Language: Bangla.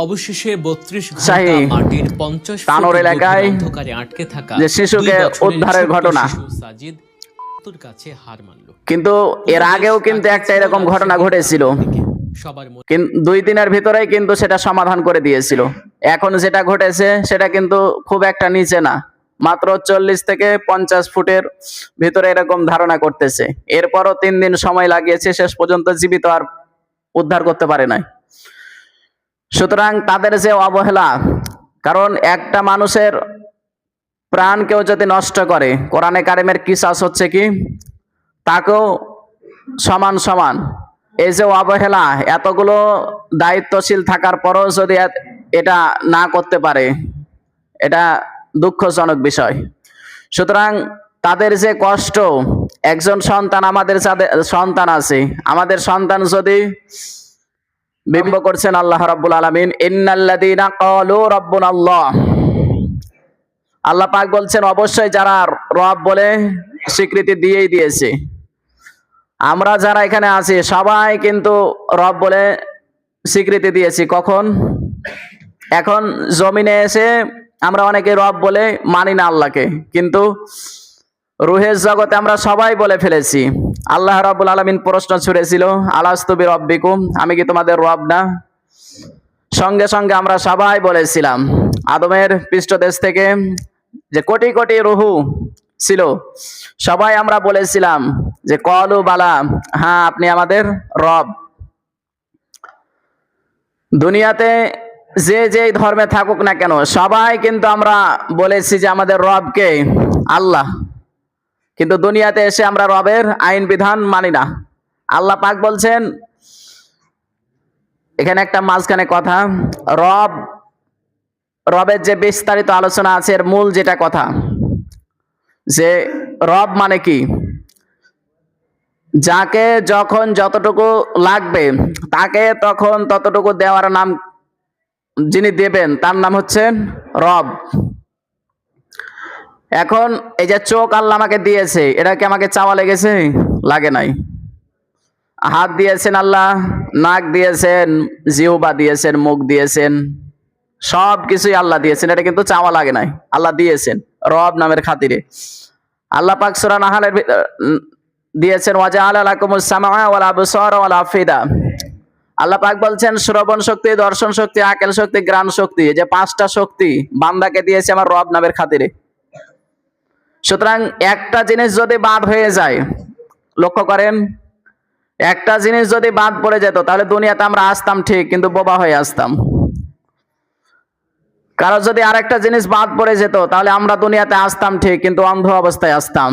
অবশেষে ৩২ ঘন্টা মাটির 50 ফুট এলাকায় অন্ধকারে আটকে থাকা যে শিশুকে উদ্ধারের ঘটনা সাজিদ তোর কাছে হার মানল। কিন্তু এর আগেও কিন্তু একটা এরকম ঘটনা ঘটেছিল, সবার 2 দিনের ভিতরেই কিন্তু সেটা সমাধান করে দিয়েছিল। এখন যেটা ঘটেছে সেটা কিন্তু খুব একটা নিচে না, মাত্র 40 থেকে 50 ফুটের ভিতরে এরকম ধারণা করতেছে। এরপরও 3 দিন সময় লাগিয়েছে, শেষ পর্যন্ত জীবিত আর উদ্ধার করতে পারে নাই। সুতরাং তাদের যে অবহেলা, কারণ একটা মানুষের প্রাণ কেউ যদি নষ্ট করে, কোরআনে কারিমের কিসাস হচ্ছে কি তাকেও সমান সমান। এই যে অবহেলা, এতগুলো দায়িত্বশীল থাকার পরও যদি এটা না করতে পারে, এটা দুঃখজনক বিষয়। সুতরাং তাদের যে কষ্ট, একজন সন্তান, আমাদের যাদের সন্তান আছে, আমাদের সন্তান যদি বিম্ব করছেন আল্লাহ রাব্বুল আলামিন, ইন্নাল্লাযীনা ক্বালু রাব্বুনাল্লাহ, আল্লাহ পাক বলছেন অবশ্যই যারা রব বলে স্বীকৃতি দিয়েই দিয়েছে। আমরা যারা এখানে আছি সবাই কিন্তু রব বলে স্বীকৃতি দিয়েছি। কখন? এখন জমিনে এসে আমরা অনেকে রব বলে মানি না আল্লাহকে, কিন্তু রুহের জগতে আমরা সবাই বলে ফেলেছি। আল্লাহ রাব্বুল আলামিন প্রশ্ন ছুড়েছিল, আলাস্তু বিরাব্বিকুম, আমি কি তোমাদের রব না? সঙ্গে সঙ্গে আমরা সবাই বলেছিলাম। আদমের পৃষ্ঠদেশ থেকে যে কোটি কোটি রুহু ছিল, সবাই আমরা বলেছিলাম যে কলু বালা, হ্যাঁ আপনি আমাদের রব। দুনিয়াতে যে যেই ধর্মে থাকুক না কেন, সবাই কিন্তু আমরা বলেছি যে আমাদের রবকে আল্লাহ, কিন্তু দুনিয়াতে এসে আমরা রবের আইন বিধান মানি না। আল্লাহ পাক বলছেন, এখানে একটা মাঝখানে কথা, রবের যে বিস্তারিত আলোচনা আছে, এর মূল যেটা কথা, যে রব মানে কি, যাকে যখন যতটুকু লাগবে তাকে তখন ততটুকু দেওয়ার নাম, যিনি দেবেন তার নাম হচ্ছেন রব। এখন এই যে চোখ আল্লাহ আমাকে দিয়েছে, এটা কি আমাকে চাওয়া লেগেছে? লাগে নাই। হাত দিয়েছেন আল্লাহ, নাক দিয়েছেন, জিহ্বা দিয়েছেন, মুখ দিয়েছেন, সব কিছুই আল্লাহ দিয়েছেন, এটা কিন্তু চাওয়া লাগে নাই, আল্লাহ দিয়েছেন রব নামের খাতিরে। আল্লাহ পাক সূরা নাহলের দিয়েছেন ওয়াজআলা লাকুমুস সামআ ওয়াল আবসারা ওয়াল আফিদা। আল্লাহ পাক বলছেন শ্রবণ শক্তি, দর্শন শক্তি, আকল শক্তি, ঘ্রাণ শক্তি, যে 5টা শক্তি বান্দাকে দিয়েছে আমার রব নামের খাতিরে। সুতরাং একটা জিনিস যদি বাদ হয়ে যায়, লক্ষ্য করেন, একটা জিনিস যদি বাদ পড়ে যেত তাহলে দুনিয়াতে আমরা আসতাম ঠিক, কিন্তু বোবা হয়ে আসতাম। কারণ যদি আরেকটা জিনিস বাদ পড়ে যেত তাহলে আমরা দুনিয়াতে আসতাম ঠিক, কিন্তু অন্ধ অবস্থায় আসতাম।